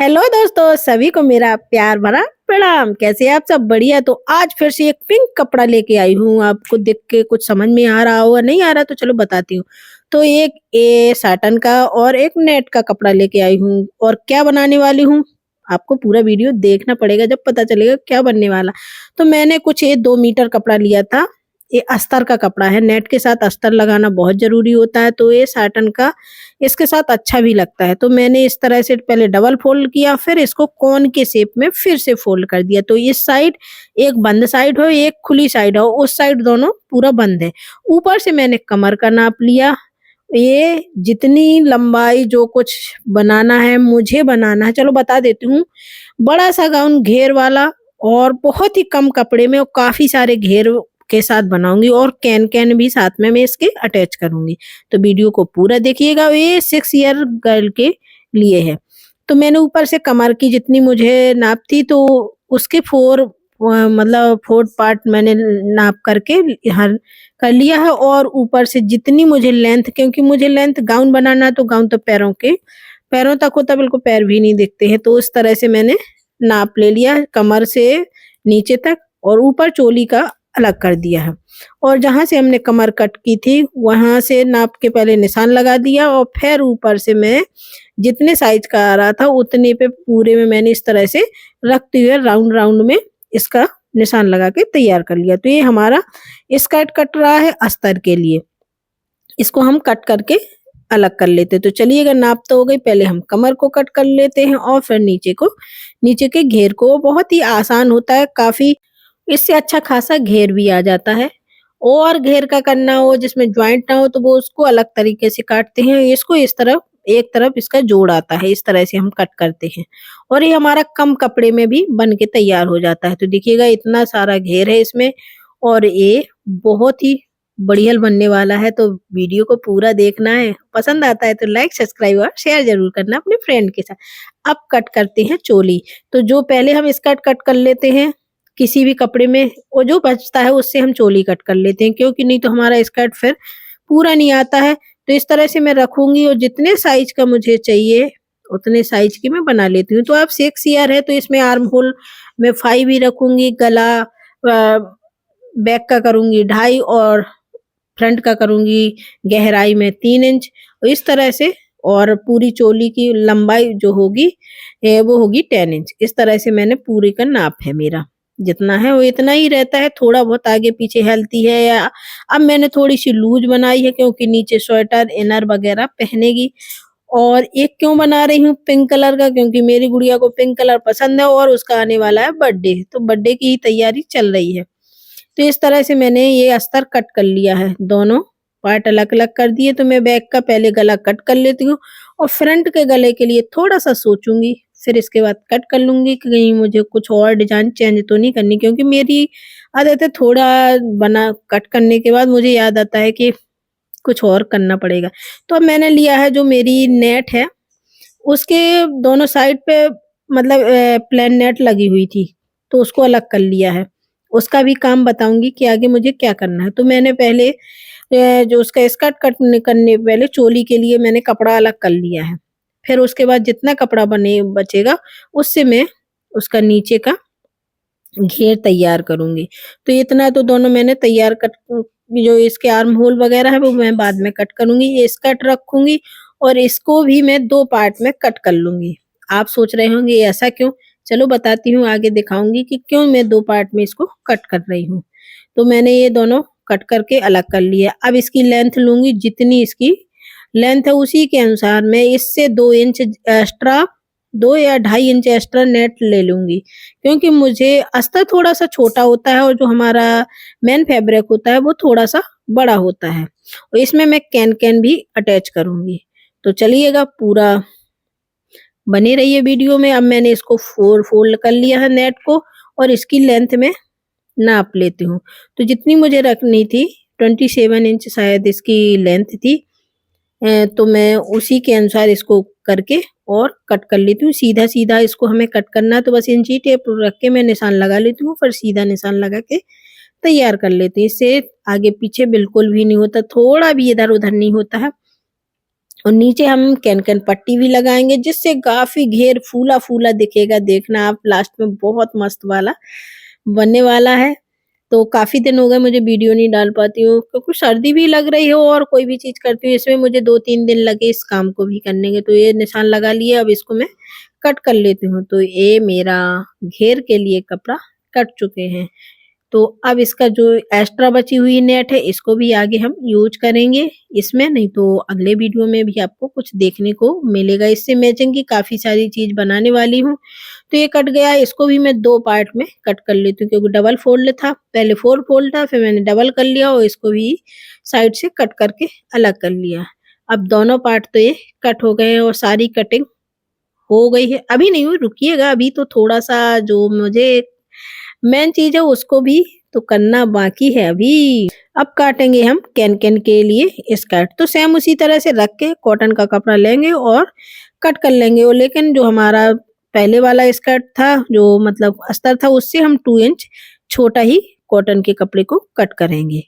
Hello दोस्तों, सभी को मेरा प्यार भरा प्रणाम। कैसे हैं आप सब? बढ़िया। तो आज फिर से एक पिंक कपड़ा लेके आई हूँ। आपको देख के कुछ समझ में आ रहा होगा, नहीं आ रहा तो चलो बताती हूँ। तो एक साटन का और एक नेट का कपड़ा लेके आई हूँ। और क्या बनाने वाली हूँ, आपको पूरा वीडियो देखना पड़ेगा, जब पता चलेगा क्या बनने वाला। तो मैंने कुछ ये 2 मीटर कपड़ा लिया था। ये अस्तर का कपड़ा है। नेट के साथ अस्तर लगाना बहुत जरूरी होता है, तो ये साटन का इसके साथ अच्छा भी लगता है। तो मैंने इस तरह से पहले डबल फोल्ड किया, फिर इसको कोन के शेप में फिर से फोल्ड कर दिया। तो इस साइड एक बंद साइड हो, एक खुली साइड हो, उस साइड दोनों पूरा बंद है। ऊपर से मैंने कमर का नाप लिया। ये जितनी लंबाई जो कुछ बनाना है, मुझे बनाना है, चलो बता देती हूँ। बड़ा सा गाउन घेर वाला और बहुत ही कम कपड़े में और काफी सारे घेर के साथ बनाऊंगी, और कैन कैन भी साथ में मैं इसके अटैच करूंगी। तो वीडियो को पूरा देखिएगा। ये 6 ईयर गर्ल के लिए है। तो मैंने ऊपर से कमर की जितनी मुझे नाप थी, तो उसके 4 पार्ट मैंने नाप करके हर कर लिया है। और ऊपर से जितनी मुझे लेंथ, क्योंकि मुझे लेंथ गाउन बनाना है, तो गाउन तो पैरों तक होता है, बिल्कुल पैर भी नहीं दिखते हैं। तो इस तरह से मैंने नाप ले लिया, कमर से नीचे तक, और ऊपर चोली का अलग कर दिया है। और जहां से हमने कमर कट की थी, वहां से नाप के पहले निशान लगा दिया, और फिर ऊपर से मैं जितने साइज का आ रहा था उतने पे पूरे में मैंने इस तरह से रखते हुए राउंड राउंड में इसका निशान लगा के तैयार कर लिया। तो ये हमारा स्कर्ट कट रहा है अस्तर के लिए। इसको हम कट करके अलग कर लेते। तो चलिए, अगर नाप तो हो गई, पहले हम कमर को कट कर लेते हैं और फिर नीचे के घेर को। बहुत ही आसान होता है काफी। इससे अच्छा खासा घेर भी आ जाता है। और घेर का करना हो जिसमें ज्वाइंट ना हो, तो वो उसको अलग तरीके से काटते हैं। इसको इस तरफ, एक तरफ इसका जोड़ आता है, इस तरह से हम कट करते हैं। और ये हमारा कम कपड़े में भी बन के तैयार हो जाता है। तो देखिएगा, इतना सारा घेर है इसमें, और ये बहुत ही बढ़िया बनने वाला है। तो वीडियो को पूरा देखना है। पसंद आता है तो लाइक, सब्सक्राइब और शेयर जरूर करना अपने फ्रेंड के साथ। अब कट करते हैं चोली। तो जो पहले हम स्कर्ट कट कर लेते हैं किसी भी कपड़े में, और जो बचता है उससे हम चोली कट कर लेते हैं, क्योंकि नहीं तो हमारा स्कर्ट फिर पूरा नहीं आता है। तो इस तरह से मैं रखूंगी, और जितने साइज का मुझे चाहिए उतने साइज की मैं बना लेती हूँ। तो आप 6 ईयर है तो इसमें आर्म होल में 5 ही रखूंगी। गला बैक का करूंगी 2.5, और फ्रंट का करूंगी गहराई में 3 इंच, इस तरह से। और पूरी चोली की लंबाई जो होगी वो होगी 10 इंच। इस तरह से मैंने पूरी का नाप है मेरा। जितना है वो इतना ही रहता है, थोड़ा बहुत आगे पीछे हेल्थी है। या अब मैंने थोड़ी सी लूज बनाई है, क्योंकि नीचे स्वेटर इनर वगैरह पहनेगी। और एक क्यों बना रही हूँ पिंक कलर का, क्योंकि मेरी गुड़िया को पिंक कलर पसंद है, और उसका आने वाला है बर्थडे, तो बर्थडे की ही तैयारी चल रही है। तो इस तरह से मैंने ये अस्तर कट कर लिया है। दोनों पार्ट अलग अलग कर दिए। तो मैं बैक का पहले गला कट कर लेती हूँ, और फ्रंट के गले के लिए थोड़ा सा सोचूंगी, फिर इसके बाद कट कर लूंगी कि कहीं मुझे कुछ और डिजाइन चेंज तो नहीं करनी। क्योंकि मेरी आदत है, थोड़ा बना कट करने के बाद मुझे याद आता है कि कुछ और करना पड़ेगा। तो अब मैंने लिया है जो मेरी नेट है, उसके दोनों साइड पे मतलब प्लेन नेट लगी हुई थी, तो उसको अलग कर लिया है। उसका भी काम बताऊंगी कि आगे मुझे क्या करना है। तो मैंने पहले जो उसका स्कर्ट कटने करने पहले चोली के लिए मैंने कपड़ा अलग कर लिया है। फिर उसके बाद जितना कपड़ा बने बचेगा, उससे मैं उसका नीचे का घेर तैयार करूंगी। तो इतना तो दोनों मैंने तैयार कट, जो इसके आर्म होल वगैरह है वो मैं बाद में कट करूंगी। ये स्कर्ट रखूंगी, और इसको भी मैं 2 पार्ट में कट कर लूंगी। आप सोच रहे होंगे ऐसा क्यों? चलो बताती हूँ, आगे दिखाऊंगी कि क्यों मैं 2 पार्ट में इसको कट कर रही हूँ। तो मैंने ये दोनों कट करके अलग कर लिया। अब इसकी लेंथ लूंगी, जितनी इसकी लेंथ है उसी के अनुसार मैं इससे 2 इंच एक्स्ट्रा, 2 या 2.5 इंच एक्स्ट्रा नेट ले लूंगी। क्योंकि मुझे अस्तर थोड़ा सा छोटा होता है, और जो हमारा मेन फैब्रिक होता है वो थोड़ा सा बड़ा होता है। और इसमें मैं कैन कैन भी अटैच करूंगी। तो चलिएगा, पूरा बने रहिए वीडियो में। अब मैंने इसको फोल्ड कर लिया है नेट को, और इसकी लेंथ में नाप लेती हूँ। तो जितनी मुझे रखनी थी, 27 इंच शायद इसकी लेंथ थी। तो मैं उसी के अनुसार इसको करके और कट कर लेती हूँ। सीधा सीधा इसको हमें कट करना है, तो बस इंची टेप रख के मैं निशान लगा लेती हूँ, फिर सीधा निशान लगा के तैयार कर लेती हूँ। इससे आगे पीछे बिल्कुल भी नहीं होता, थोड़ा भी इधर उधर नहीं होता है। और नीचे हम कैन-कैन पट्टी भी लगाएँगे जिससे काफ़ी घेर फूला-फूला दिखेगा। देखना आप लास्ट में बहुत मस्त वाला बनने वाला है। तो काफ़ी दिन हो गए मुझे वीडियो नहीं डाल पाती हूँ क्योंकि सर्दी भी लग रही हो और कोई भी चीज़ करती हूँ इसमें मुझे 2-3 दिन लगे इस काम को भी करने के। तो ये निशान लगा लिए अब इसको मैं कट कर लेती हूँ। तो ये मेरा घेर के लिए कपड़ा कट चुके हैं। तो अब इसका जो एक्स्ट्रा बची हुई नेट है इसको भी आगे हम यूज़ करेंगे इसमें, नहीं तो अगले वीडियो में भी आपको कुछ देखने को मिलेगा। इससे मैचिंग की काफ़ी सारी चीज़ बनाने वाली हूँ। तो ये कट गया, इसको भी मैं 2 पार्ट में कट कर लेती हूँ क्योंकि डबल फ़ोल्ड था, पहले 4 फ़ोल्ड था फिर मैंने डबल कर लिया और इसको भी साइड से कट करके अलग कर लिया। अब दोनों पार्ट तो ये कट हो गए हैं और सारी कटिंग हो गई है। अभी नहीं हुई, रुकिएगा, अभी तो थोड़ा-सा जो मुझे मेन चीज़ है उसको भी तो करना बाकी है अभी। अब काटेंगे हम कैन-कैन के लिए स्कर्ट। तो सेम उसी तरह से रख के कॉटन का कपड़ा लेंगे और कट कर लेंगे और लेकिन जो हमारा पहले वाला स्कर्ट था, जो मतलब अस्तर था, उससे हम 2 इंच छोटा ही कॉटन के कपड़े को कट करेंगे,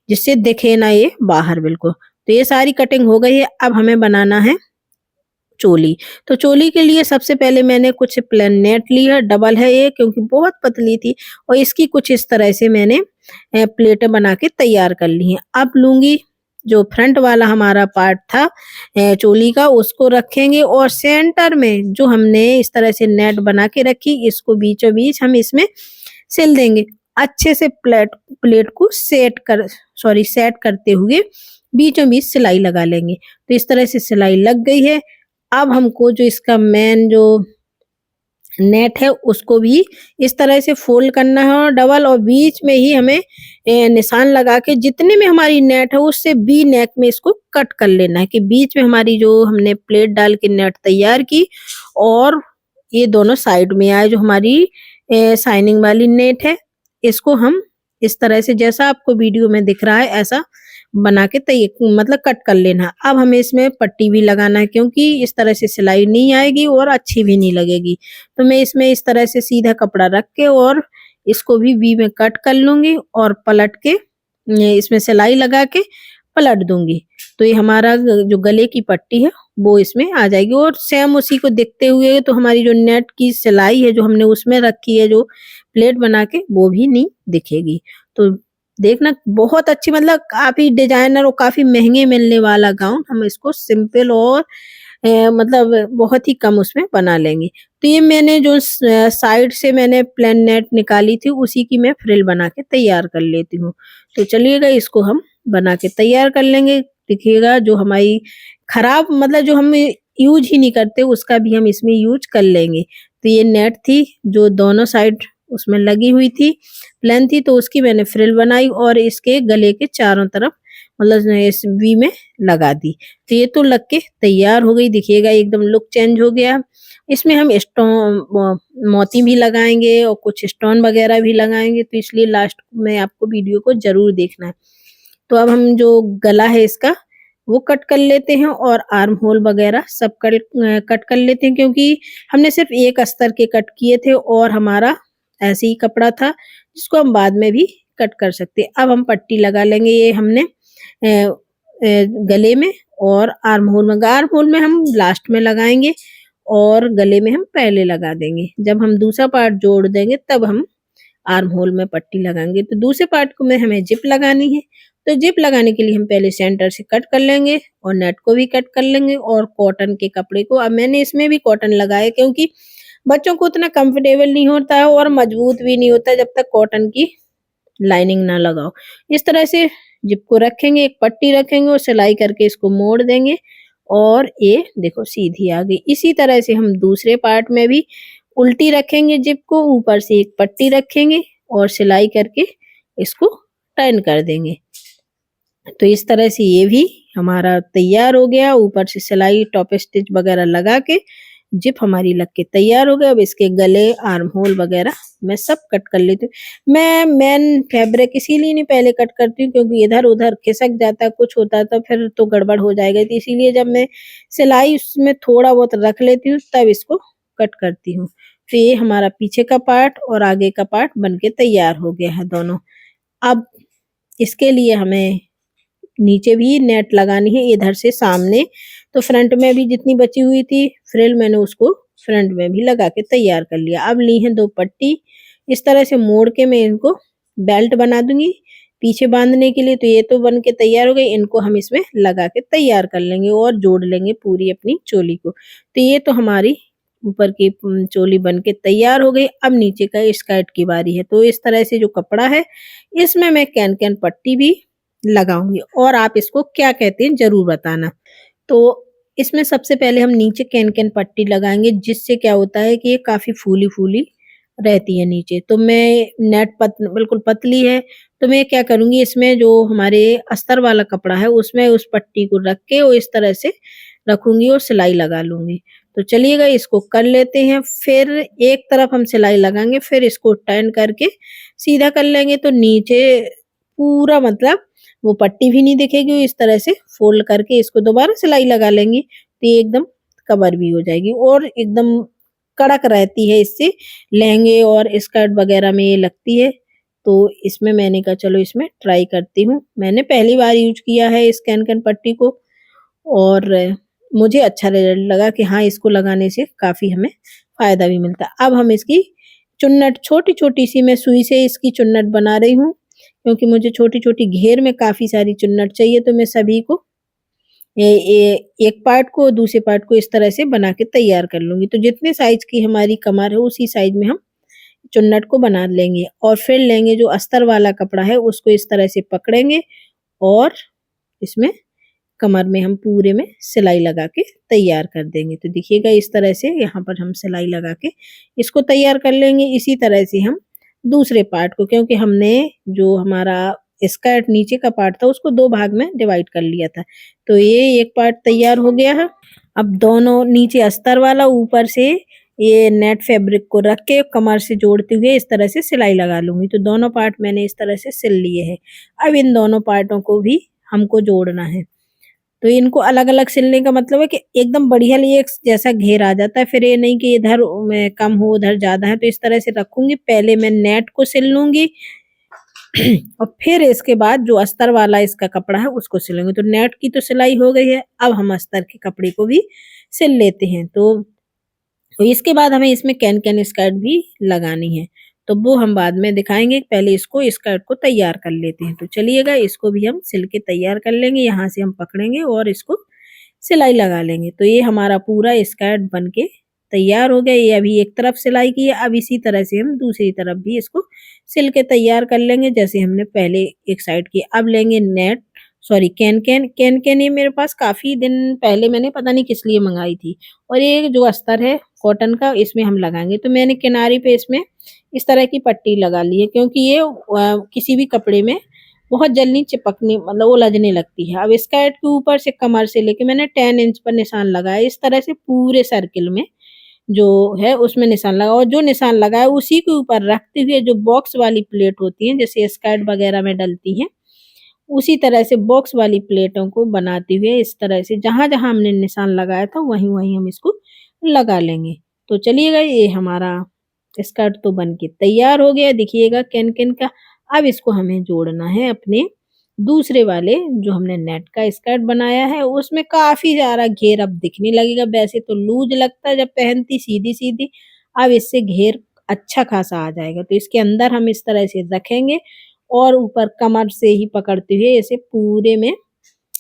जिससे दिखे ना ये बाहर बिल्कुल। तो ये सारी कटिंग हो गई है, अब हमें बनाना है चोली। तो चोली के लिए सबसे पहले मैंने कुछ प्लेन नेट ली है, डबल है ये क्योंकि बहुत पतली थी और इसकी कुछ इस तरह से मैंने प्लेटें बना के तैयार कर ली हैं। अब लूँगी जो फ्रंट वाला हमारा पार्ट था चोली का, उसको रखेंगे और सेंटर में जो हमने इस तरह से नेट बना के रखी इसको बीचों-बीच हम इसमें सिल देंगे। अच्छे से प्लेट को सेट करते हुए बीचों-बीच सिलाई लगा लेंगे। तो इस तरह से सिलाई लग गई है। अब हमको जो इसका मेन जो नेट है उसको भी इस तरह से फोल्ड करना है और डबल और बीच में ही हमें निशान लगा के जितने में हमारी नेट है उससे बी नेक में इसको कट कर लेना है कि बीच में हमारी जो हमने प्लेट डाल के नेट तैयार की और ये दोनों साइड में आए जो हमारी शाइनिंग वाली नेट है, इसको हम इस तरह से जैसा आपको वीडियो में दिख रहा है ऐसा बना के मतलब कट कर लेना। अब हमें इसमें पट्टी भी लगाना है क्योंकि इस तरह से सिलाई नहीं आएगी और अच्छी भी नहीं लगेगी। तो मैं इसमें इस तरह से सीधा कपड़ा रख के और इसको भी वी में कट कर लूँगी और पलट के इसमें सिलाई लगा के पलट दूँगी। तो ये हमारा जो गले की पट्टी है वो इसमें आ जाएगी और सेम उसी को देखते हुए तो हमारी जो नेट की सिलाई है जो हमने उसमें रखी है जो प्लेट बना के वो भी नहीं दिखेगी। तो देखना बहुत अच्छी मतलब काफ़ी डिज़ाइनर और काफ़ी महँगे मिलने वाला गाउन हम इसको सिंपल और मतलब बहुत ही कम उसमें बना लेंगे। तो ये मैंने जो साइड से मैंने प्लेन नेट निकाली थी उसी की मैं फ्रिल बना के तैयार कर लेती हूँ। तो चलिएगा इसको हम बना के तैयार कर लेंगे। देखिएगा जो हमारी खराब मतलब जो हम यूज़ ही नहीं करते उसका भी हम इसमें यूज़ कर लेंगे। तो ये नेट थी जो दोनों साइड उसमें लगी हुई थी, प्लेन थी तो उसकी मैंने फ्रिल बनाई और इसके गले के चारों तरफ मतलब इस वी में लगा दी। तो ये तो लग के तैयार हो गई, देखिएगा एकदम लुक चेंज हो गया। इसमें हम मोती भी लगाएँगे और कुछ स्टोन वगैरह भी लगाएँगे तो इसलिए लास्ट में आपको वीडियो को ज़रूर देखना है। तो अब हम जो गला है इसका वो कट कर लेते हैं और आर्म होल वगैरह सब कट कर लेते हैं क्योंकि हमने सिर्फ एक अस्तर के कट किए थे और हमारा ऐसे ही कपड़ा था जिसको हम बाद में भी कट कर सकते हैं। अब हम पट्टी लगा लेंगे ये हमने गले में और आर्म होल में हम लास्ट में लगाएँगे और गले में हम पहले लगा देंगे। जब हम दूसरा पार्ट जोड़ देंगे तब हम आर्म होल में पट्टी लगाएँगे। तो दूसरे पार्ट को में हमें जिप लगानी है। तो जिप लगाने के लिए हम पहले सेंटर से कट कर लेंगे और नेट को भी कट कर लेंगे और कॉटन के कपड़े को अब मैंने इसमें भी कॉटन लगाया क्योंकि बच्चों को उतना कंफर्टेबल नहीं होता है और मजबूत भी नहीं होता जब तक कॉटन की लाइनिंग ना लगाओ। इस तरह से जिप को रखेंगे, एक पट्टी रखेंगे और सिलाई करके इसको मोड़ देंगे और ये देखो सीधी आ गई। इसी तरह से हम दूसरे पार्ट में भी उल्टी रखेंगे जिप को, ऊपर से एक पट्टी रखेंगे और सिलाई करके इसको टर्न कर देंगे। तो इस तरह से ये भी हमारा तैयार हो गया। ऊपर से सिलाई टॉप स्टिच वगैरह लगा के जिप हमारी लग के तैयार हो गया। अब इसके गले, आर्म होल वगैरह मैं सब कट कर लेती हूँ। मैं मेन फैब्रिक इसीलिए नहीं पहले कट करती हूँ क्योंकि इधर-उधर खिसक जाता है, कुछ होता है तो फिर तो गड़बड़ हो जाएगा। तो इसीलिए जब मैं सिलाई उसमें थोड़ा बहुत रख लेती हूँ तब इसको कट करती हूँ। तो ये हमारा पीछे का पार्ट और आगे का पार्ट बन के तैयार हो गया है दोनों। अब इसके लिए हमें नीचे भी नेट लगानी है इधर से सामने तो फ्रंट में भी जितनी बची हुई थी फ्रिल मैंने उसको फ्रंट में भी लगा के तैयार कर लिया। अब ली हैं 2 पट्टी, इस तरह से मोड़ के मैं इनको बेल्ट बना दूँगी पीछे बाँधने के लिए। तो ये तो बन के तैयार हो गई, इनको हम इसमें लगा के तैयार कर लेंगे और जोड़ लेंगे पूरी अपनी चोली को। तो ये तो हमारी ऊपर की चोली बन के तैयार हो गई। अब नीचे का स्कर्ट की बारी है। तो इस तरह से जो कपड़ा है इसमें मैं कैन-कैन पट्टी भी लगाऊँगी और आप इसको क्या कहते हैं ज़रूर बताना। तो इसमें सबसे पहले हम नीचे कैन-कैन पट्टी लगाएँगे, जिससे क्या होता है कि ये काफ़ी फूली-फूली रहती है नीचे। तो मैं नेट बिल्कुल पतली है, तो मैं क्या करूँगी इसमें जो हमारे अस्तर वाला कपड़ा है उसमें उस पट्टी को रख के और इस तरह से रखूँगी और सिलाई लगा लूँगी। तो चलिएगा इसको कर लेते हैं। फिर एक तरफ हम सिलाई लगाएँगे, फिर इसको टर्न करके सीधा कर लेंगे तो नीचे पूरा मतलब वो पट्टी भी नहीं दिखेगी। इस तरह से फ़ोल्ड करके इसको दोबारा सिलाई लगा लेंगे, तो ये एकदम कवर भी हो जाएगी और एकदम कड़क रहती है। इससे लहंगे और स्कर्ट वगैरह में ये लगती है। तो इसमें मैंने कहा चलो इसमें ट्राई करती हूँ। मैंने पहली बार यूज़ किया है इस कैन-कैन पट्टी को और मुझे अच्छा रिज़ल्ट लगा कि हाँ, इसको लगाने से काफ़ी हमें फ़ायदा भी मिलता है। अब हम इसकी चुन्नट छोटी-छोटी सी मैं सुई से इसकी चुन्नट बना रही हूँ, क्योंकि मुझे छोटी-छोटी घेर में काफ़ी सारी चुन्नट चाहिए। तो मैं सभी को एक पार्ट को दूसरे पार्ट को इस तरह से बना के तैयार कर लूँगी। तो जितने साइज़ की हमारी कमर है उसी साइज़ में हम चुन्नट को बना लेंगे और फिर लेंगे जो अस्तर वाला कपड़ा है उसको इस तरह से पकड़ेंगे और इसमें कमर में हम पूरे में सिलाई लगा के तैयार कर देंगे। तो देखिएगा इस तरह से यहाँ पर हम सिलाई लगा के इसको तैयार कर लेंगे। इसी तरह से हम दूसरे पार्ट को, क्योंकि हमने जो हमारा स्कर्ट नीचे का पार्ट था उसको 2 भाग में डिवाइड कर लिया था। तो ये एक पार्ट तैयार हो गया है। अब दोनों नीचे अस्तर वाला ऊपर से ये नेट फैब्रिक को रख के कमर से जोड़ते हुए इस तरह से सिलाई लगा लूँगी। तो दोनों पार्ट मैंने इस तरह से सिल लिए हैं। अब इन दोनों पार्टों को भी हमको जोड़ना है। तो इनको अलग-अलग सिलने का मतलब है कि एकदम बढ़िया लिए एक जैसा घेर आ जाता है। फिर ये नहीं कि इधर में कम हो, उधर ज़्यादा है। तो इस तरह से रखूँगी। पहले मैं नेट को सिल लूँगी और फिर इसके बाद जो अस्तर वाला इसका कपड़ा है उसको सिलेंगे। तो नेट की तो सिलाई हो गई है, अब हम अस्तर के कपड़े को भी सिल लेते हैं। तो इसके बाद हमें इसमें कैन-कैन स्कर्ट भी लगानी है, तो वो हम बाद में दिखाएँगे। पहले इसको स्कर्ट को तैयार कर लेते हैं। तो चलिएगा इसको भी हम सिल के तैयार कर लेंगे। यहाँ से हम पकड़ेंगे और इसको सिलाई लगा लेंगे। तो ये हमारा पूरा स्कर्ट बन के तैयार हो गया। ये अभी एक तरफ सिलाई की है, अब इसी तरह से हम दूसरी तरफ भी इसको सिल के तैयार कर लेंगे जैसे हमने पहले एक साइड की। अब लेंगे नेट सॉरी कैन-कैन ये मेरे पास काफ़ी दिन पहले मैंने पता नहीं किस लिए मँगाई थी और ये जो अस्तर है कॉटन का इसमें हम लगाएँगे। तो मैंने किनारे पे इसमें इस तरह की पट्टी लगा ली है, क्योंकि ये किसी भी कपड़े में बहुत जल्दी चिपकने मतलब उलझने लगती है। अब स्कर्ट के ऊपर से कमर से लेके मैंने 10 इंच पर निशान लगाया। इस तरह से पूरे सर्किल में जो है उसमें निशान लगा और जो निशान लगा है उसी के ऊपर रखते हुए जो बॉक्स वाली प्लेट होती है जैसे स्कर्ट वगैरह में डलती हैं, उसी तरह से बॉक्स वाली प्लेटों को बनाते हुए इस तरह से जहाँ-जहाँ हमने निशान लगाया था वहीं-वहीं हम इसको लगा लेंगे। तो चलिएगा ये हमारा स्कर्ट तो बन के तैयार हो गया देखिएगा कैन-कैन का। अब इसको हमें जोड़ना है अपने दूसरे वाले जो हमने नेट का स्कर्ट बनाया है उसमें काफ़ी ज़्यादा घेर अब दिखने लगेगा। वैसे तो लूज़ लगता है जब पहनती सीधी-सीधी, अब इससे घेर अच्छा खासा आ जाएगा। तो इसके अंदर हम इस तरह से रखेंगे और ऊपर कमर से ही पकड़ते हुए इसे पूरे में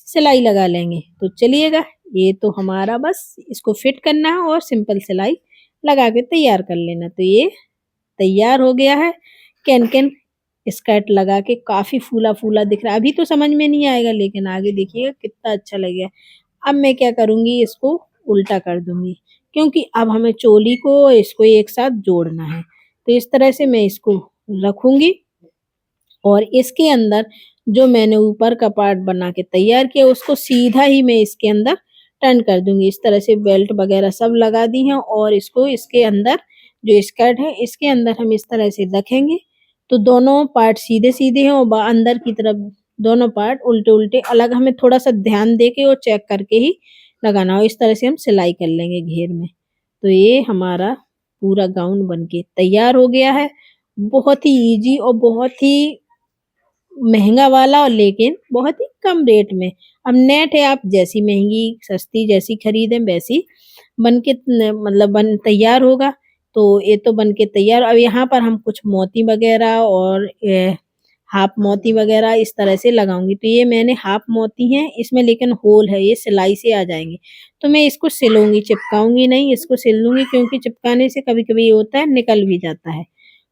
सिलाई लगा लेंगे। तो चलिएगा ये तो हमारा बस इसको फिट करना है और सिंपल सिलाई लगा के तैयार कर लेना। तो ये तैयार हो गया है कैन-कैन स्कर्ट लगा के काफ़ी फूला-फूला दिख रहा है। अभी तो समझ में नहीं आएगा लेकिन आगे देखिएगा कितना अच्छा लगेगा। अब मैं क्या करूँगी इसको उल्टा कर दूँगी, क्योंकि अब हमें चोली को इसको एक साथ जोड़ना है। तो इस तरह से मैं इसको रखूँगी और इसके अंदर जो मैंने ऊपर का पार्ट बना के तैयार किया उसको सीधा ही मैं इसके अंदर टर्न कर दूँगी। इस तरह से बेल्ट वगैरह सब लगा दी हैं और इसको इसके अंदर जो स्कर्ट है इसके अंदर हम इस तरह से रखेंगे। तो दोनों पार्ट सीधे-सीधे हैं और अंदर की तरफ दोनों पार्ट उल्टे-उल्टे अलग हमें थोड़ा-सा ध्यान दे के और चेक करके ही लगाना और इस तरह से हम सिलाई कर लेंगे घेर में। तो ये हमारा पूरा गाउन बन के तैयार हो गया है। बहुत ही ईज़ी और बहुत ही महंगा वाला और लेकिन बहुत ही कम रेट में। अब नेट है, आप जैसी महंगी सस्ती जैसी खरीदें वैसी बन के मतलब बन तैयार होगा। तो ये तो बन के तैयार। अब यहाँ पर हम कुछ मोती वगैरह और हाफ मोती वगैरह इस तरह से लगाऊंगी। तो ये मैंने हाफ मोती हैं, इसमें लेकिन होल है, ये सिलाई से आ जाएंगे। तो मैं इसको सिलूंगी, चिपकाऊंगी नहीं, इसको सिल लूंगी क्योंकि चिपकाने से कभी कभी ये होता है निकल भी जाता है।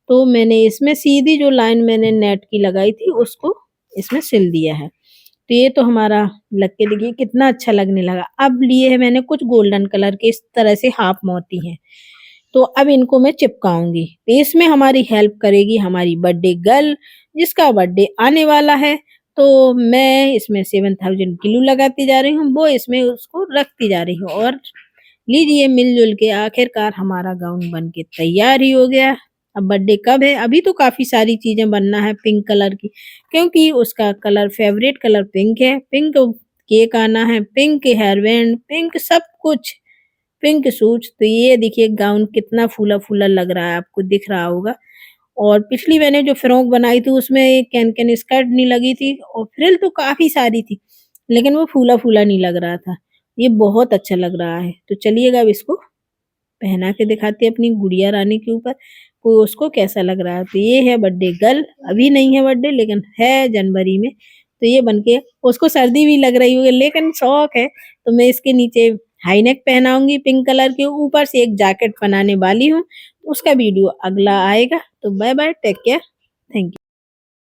तो मैंने इसमें सीधी जो लाइन मैंने नेट की लगाई थी उसको इसमें सिल दिया है। तो ये तो हमारा लग के देखिए कितना अच्छा लगने लगा। अब लिए है मैंने कुछ गोल्डन कलर के इस तरह से हाफ मोती हैं। तो अब इनको मैं चिपकाऊंगी। तो इसमें हमारी हेल्प करेगी हमारी बर्थडे गर्ल, जिसका बर्थडे आने वाला है। तो मैं इसमें 7000 ग्लू लगाती जा रही हूँ, वो इसमें उसको रखती जा रही हूँ। और लीजिए मिलजुल के आखिरकार हमारा गाउन बन के तैयार ही हो गया। अब बर्थडे कब है? अभी तो काफ़ी सारी चीज़ें बनना है पिंक कलर की, क्योंकि उसका कलर फेवरेट कलर पिंक है। पिंक केक आना है, पिंक हेयर बैंड, पिंक सब कुछ, पिंक शूज़। तो ये देखिए गाउन कितना फूला-फूला लग रहा है, आपको दिख रहा होगा। और पिछली मैंने जो फ्रॉक बनाई थी उसमें एक कैन-कैन स्कर्ट नहीं लगी थी और फ्रिल तो काफ़ी सारी थी, लेकिन वो फूला-फूला नहीं लग रहा था। ये बहुत अच्छा लग रहा है। तो चलिएगा अब इसको पहना के दिखाती है अपनी गुड़िया रानी के ऊपर, को उसको कैसा लग रहा है। तो ये है बर्थडे गर्ल, अभी नहीं है बर्थडे लेकिन है जनवरी में। तो ये बन के उसको सर्दी भी लग रही होगी लेकिन शौक है, तो मैं इसके नीचे हाई नेक पहनाऊँगी पिंक कलर के, ऊपर से एक जैकेट बनाने वाली हूँ। उसका वीडियो अगला आएगा। तो bye bye, take care, thank you.